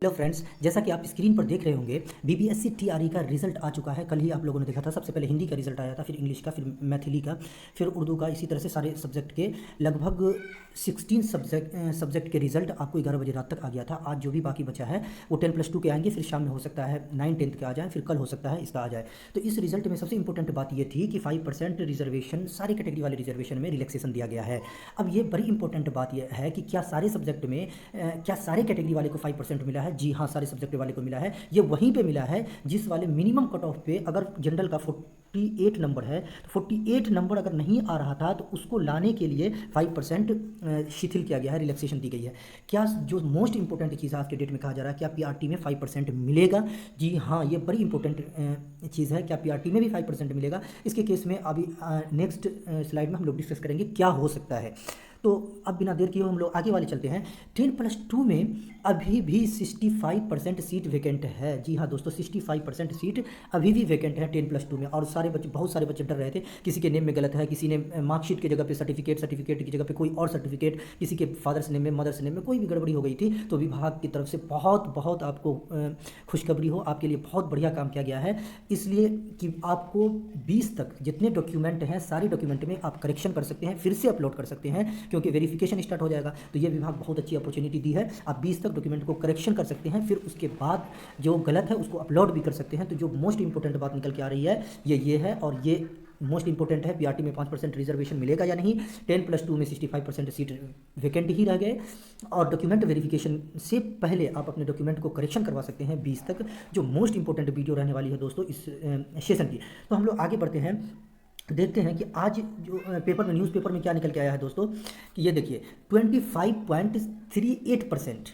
Hello friends, जैसा कि आप स्क्रीन पर देख रहे होंगे बीबीएससी टीआरई का रिजल्ट आ चुका है। कल ही आप लोगों ने देखा था। सबसे पहले हिंदी का रिजल्ट आया था, फिर इंग्लिश का, फिर मैथिली का, फिर उर्दू का। इसी तरह से सारे सब्जेक्ट के लगभग 16 सब्जेक्ट के रिजल्ट आपको 11 बजे रात तक आ गया था। आज जो भी बाकी बचा है वो 10+2 के आएंगे, फिर शाम में हो सकता है 9-10 के आ जाए, फिर कल हो सकता है इसका आ जाए। तो इस रिजल्ट में सबसे इंपॉर्टेंट बात ये थी कि 5% रिजर्वेशन, सारी कैटेगरी वाले रिजर्वेशन में रिलैक्सेशन दिया गया है। अब ये बड़ी इंपॉर्टेंट बात यह है कि क्या सारे सब्जेक्ट में क्या सारे कैटेगरी वाले को 5% मिला है? जी हाँ, सारे सब्जेक्ट वाले को मिला है। ये वहीं पे मिला है जिस वाले मिनिमम कट ऑफ पे, अगर जनरल का 48 नंबर है तो 48 नंबर अगर नहीं आ रहा था तो उसको लाने के लिए 5% शिथिल किया गया है, रिलैक्सेशन दी गई है। क्या जो मोस्ट इंपॉर्टेंट चीज़ आज के डेट में कहा जा रहा है, क्या पीआरटी में 5% मिलेगा? जी हाँ, ये बड़ी इंपॉर्टेंट चीज़ है। क्या पीआरटी में भी 5% मिलेगा? इसके केस में अभी नेक्स्ट स्लाइड में हम लोग डिस्कस करेंगे क्या हो सकता है। तो अब बिना देर किए हम लोग आगे वाले चलते हैं। 10+2 में अभी भी 65% सीट वैकेंट है। जी हाँ दोस्तों, 65% सीट अभी भी वैकेंट है 10+2 में। और सारे बच्चे, बहुत सारे बच्चे डर रहे थे किसी के नेम में गलत है, किसी ने मार्कशीट की जगह पे सर्टिफिकेट की जगह पे कोई और सर्टिफिकेट, किसी के फादर्स नेम में, मदर्स नेम में कोई भी गड़बड़ी हो गई थी। तो विभाग की तरफ से बहुत बहुत आपको खुशखबरी हो, आपके लिए बहुत बढ़िया काम किया गया है। इसलिए कि आपको 20 तक जितने डॉक्यूमेंट हैं, सारे डॉक्यूमेंट में आप करेक्शन कर सकते हैं, फिर से अपलोड कर सकते हैं, क्योंकि वेरिफिकेशन स्टार्ट हो जाएगा। तो ये विभाग बहुत अच्छी अपॉर्चुनिटी दी है। आप 20 तक डॉक्यूमेंट को करेक्शन कर सकते हैं, फिर उसके बाद जो गलत है उसको अपलोड भी कर सकते हैं। तो जो मोस्ट इंपॉर्टेंट बात निकल के आ रही है ये है, और ये मोस्ट इंपॉर्टेंट है। पीआरटी में 5% रिजर्वेशन मिलेगा या नहीं? 10+2 में 65% सीट वैकेंट ही रह गए। और डॉक्यूमेंट वेरिफिकेशन से पहले आप अपने डॉक्यूमेंट को करेक्शन करवा सकते हैं 20 तक। जो मोस्ट इंपॉर्टेंट वीडियो रहने वाली है दोस्तों इस सेशन की। तो हम लोग आगे बढ़ते हैं, देखते हैं कि आज जो पेपर में, न्यूज़पेपर में क्या निकल के आया है दोस्तों। कि ये देखिए 25.38%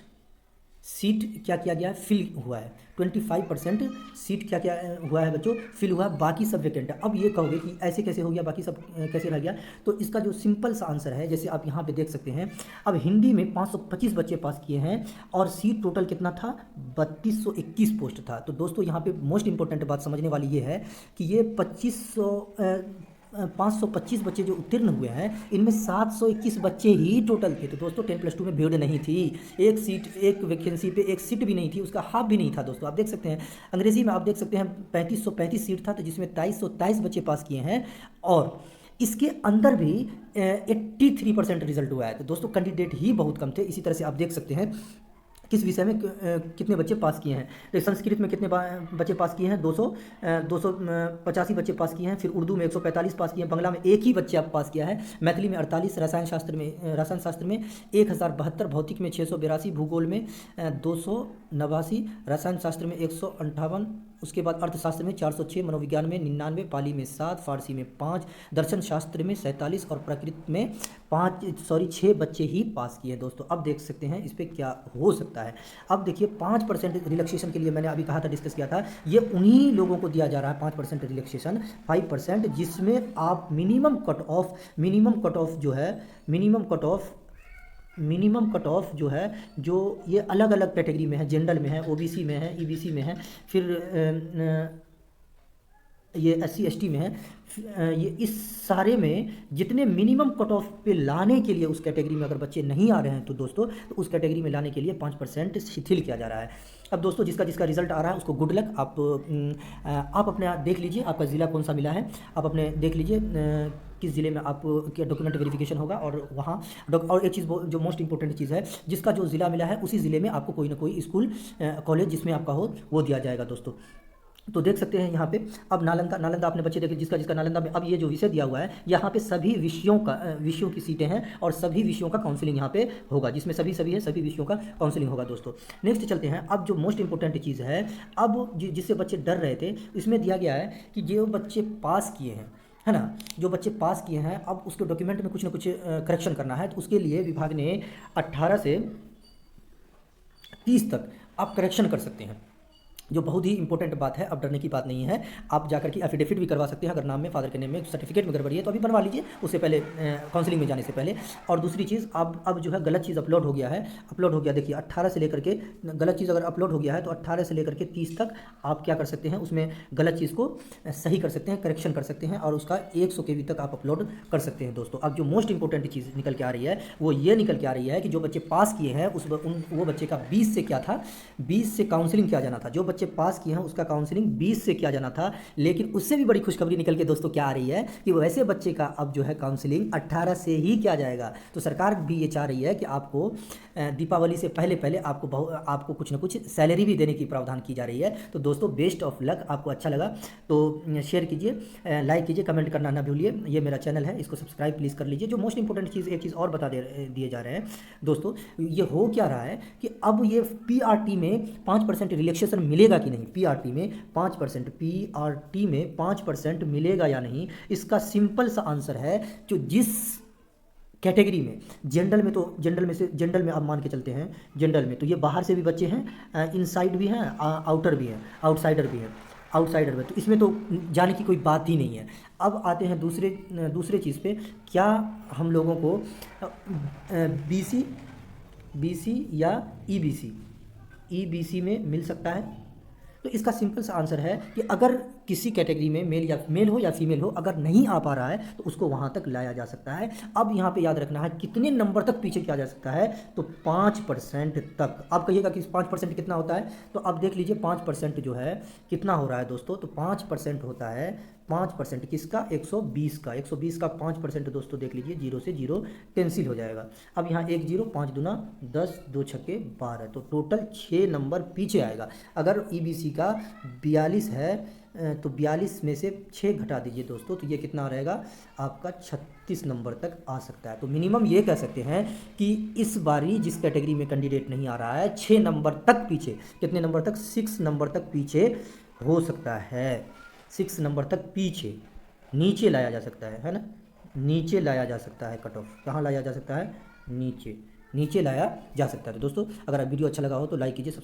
सीट क्या किया गया है, फिल हुआ है। 25% सीट क्या क्या हुआ है बच्चों, फिल हुआ है। बाकी सब वैकेंट है। अब ये कहोगे कि ऐसे कैसे हो गया, बाकी सब कैसे रह गया? तो इसका जो सिंपल सा आंसर है, जैसे आप यहाँ पे देख सकते हैं, अब हिंदी में 525 बच्चे पास किए हैं और सीट टोटल कितना था? 3221 पोस्ट था। तो दोस्तों यहाँ पे मोस्ट इंपॉर्टेंट बात समझने वाली ये है कि ये 525 बच्चे जो उत्तीर्ण हुए हैं, इनमें 721 बच्चे ही टोटल थे। तो दोस्तों 10+2 में भीड़ नहीं थी। एक सीट, एक वैकेंसी पे एक सीट भी नहीं थी, उसका हाफ भी नहीं था दोस्तों। आप देख सकते हैं अंग्रेजी में, आप देख सकते हैं 3535 सीट था, तो जिसमें 2323 बच्चे पास किए हैं। और इसके अंदर भी 83% रिजल्ट हुआ है। तो दोस्तों कैंडिडेट ही बहुत कम थे। इसी तरह से आप देख सकते हैं किस विषय में कितने बच्चे पास किए हैं। तो संस्कृत में कितने बच्चे पास किए हैं? 285 बच्चे पास किए हैं। फिर उर्दू में 145 पास किए हैं। बांग्ला में एक ही बच्चे आप पास किया है। मैथिली में 48, रसायन शास्त्र में 1072, भौतिक में 682, भूगोल में 289, रसायन शास्त्र में 158, उसके बाद अर्थशास्त्र में 406, मनोविज्ञान में 99, पाली में 7, फारसी में 5, दर्शन शास्त्र में 47 और प्रकृति में 6 बच्चे ही पास किए दोस्तों। अब देख सकते हैं इस पर क्या हो सकता है। अब देखिए 5% रिलैक्सेशन के लिए मैंने अभी कहा था, डिस्कस किया था, ये उन्हीं लोगों को दिया जा रहा है 5% रिलैक्सेशन, 5%, जिसमें आप मिनिमम कट ऑफ जो है, मिनिमम कट ऑफ जो है, जो ये अलग अलग कैटेगरी में है, जनरल में है, ओबीसी में है, ईबीसी में है, फिर ये एससी एसटी में है, ये इस सारे में जितने मिनिमम कट ऑफ पे लाने के लिए उस कैटेगरी में अगर बच्चे नहीं आ रहे हैं तो दोस्तों, तो उस कैटेगरी में लाने के लिए 5% शिथिल किया जा रहा है। अब दोस्तों जिसका जिसका रिजल्ट आ रहा है उसको गुड लक। आप अपने देख लीजिए आपका ज़िला कौन सा मिला है, आप अपने देख लीजिए किस ज़िले में आप क्या डॉक्यूमेंट वेरिफिकेशन होगा। और वहाँ और एक चीज़ जो मोस्ट इंपॉर्टेंट चीज़ है, जिसका जो ज़िला मिला है उसी ज़िले में आपको कोई ना कोई स्कूल कॉलेज जिसमें आपका हो वो दिया जाएगा दोस्तों। तो देख सकते हैं यहाँ पे। अब नालंदा अपने बच्चे देखे, जिसका नालंदा में अब ये जो विषय दिया हुआ है, यहाँ पे सभी विषयों की सीटें हैं और सभी विषयों का काउंसलिंग यहाँ पे होगा, जिसमें सभी है, सभी विषयों का काउंसलिंग होगा दोस्तों। नेक्स्ट चलते हैं। अब जो मोस्ट इंपॉर्टेंट चीज़ है, अब जिससे बच्चे डर रहे थे, इसमें दिया गया है कि जो बच्चे पास किए हैं, है ना, जो बच्चे पास किए हैं, अब उसके डॉक्यूमेंट में कुछ ना कुछ करेक्शन करना है। तो उसके लिए विभाग ने 18 से 30 तक आप करेक्शन कर सकते हैं। जो बहुत ही इंपॉर्टेंट बात है, अब डरने की बात नहीं है। आप जाकर के एफिडेविट भी करवा सकते हैं, अगर नाम में, फादर के नेम में, सर्टिफिकेट में गड़बड़ी है तो अभी बनवा लीजिए, उससे पहले काउंसलिंग में जाने से पहले। और दूसरी चीज़, अब जो है गलत चीज़ अपलोड हो गया है, अपलोड हो गया, देखिए 18 से लेकर के, गलत चीज़ अगर अपलोड हो गया है तो 18 से लेकर के 30 तक आप क्या कर सकते हैं, उसमें गलत चीज़ को सही कर सकते हैं, करेक्शन कर सकते हैं, और उसका 100 KB तक आप अपलोड कर सकते हैं दोस्तों। अब जो मोस्ट इंपॉर्टेंट चीज़ निकल के आ रही है वो ये निकल के आ रही है कि जो बच्चे पास किए हैं वो बच्चे का 20 से क्या था, 20 से काउंसलिंग किया जाना था। जो बच्चे पास किए हैं उसका काउंसलिंग 20 से किया जाना था, लेकिन उससे भी बड़ी खुशखबरी निकल के दोस्तों क्या आ रही है कि वैसे बच्चे का अब जो है काउंसलिंग 18 से ही किया जाएगा। तो सरकार भी ये चाह रही है कि आपको दीपावली से पहले पहले आपको कुछ ना कुछ सैलरी भी देने की प्रावधान की जा रही है। तो दोस्तों बेस्ट ऑफ लक। आपको अच्छा लगा तो शेयर कीजिए, लाइक कीजिए, कमेंट करना ना भूलिए। ये मेरा चैनल है, इसको सब्सक्राइब प्लीज़ कर लीजिए। जो मोस्ट इंपॉर्टेंट चीज़, एक चीज़ और बता दिए जा रहे हैं दोस्तों, ये हो क्या रहा है कि अब ये पीआरटी में 5% रिलैक्सेशन मिलेगा कि नहीं, पीआरटी में 5%, पीआरटी में 5% मिलेगा या नहीं, इसका सिंपल सा आंसर है, जो जिस कैटेगरी में, जनरल में, तो जनरल में आप मान के चलते हैं, जनरल में तो ये बाहर से भी बच्चे हैं, इनसाइड भी हैं, आउटर भी हैं, आउटसाइडर भी हैं, आउटसाइडर में, तो इसमें तो जाने की कोई बात ही नहीं है। अब आते हैं दूसरे चीज़ पे, क्या हम लोगों को बीसी या ईबीसी में मिल सकता है? तो इसका सिंपल सा आंसर है कि अगर किसी कैटेगरी में मेल हो या फीमेल हो, अगर नहीं आ पा रहा है तो उसको वहाँ तक लाया जा सकता है। अब यहाँ पे याद रखना है कितने नंबर तक पीछे किया जा सकता है, तो 5% तक। आप कहिएगा कि 5% कितना होता है, तो आप देख लीजिए 5% जो है कितना हो रहा है दोस्तों, तो 5% होता है, 5% किसका, 120 का, 120 का 5% दोस्तों देख लीजिए, 0 से 0 कैंसिल हो जाएगा। अब यहाँ 1 0, 5 दूना 10, 2 छक्के 12, तो टोटल 6 नंबर पीछे आएगा। अगर ईबीसी का 42 है तो 42 में से 6 घटा दीजिए दोस्तों, तो ये कितना रहेगा आपका, 36 नंबर तक आ सकता है। तो मिनिमम ये कह सकते हैं कि इस बारी जिस कैटेगरी में कैंडिडेट नहीं आ रहा है, 6 नंबर तक पीछे, कितने नंबर तक, 6 नंबर तक पीछे हो सकता है, 6 नंबर तक पीछे, नीचे लाया जा सकता है ना, नीचे लाया जा सकता है, कट ऑफ कहाँ लाया जा सकता है, नीचे लाया जा सकता है। तो दोस्तों अगर आप वीडियो अच्छा लगा हो तो लाइक कीजिए।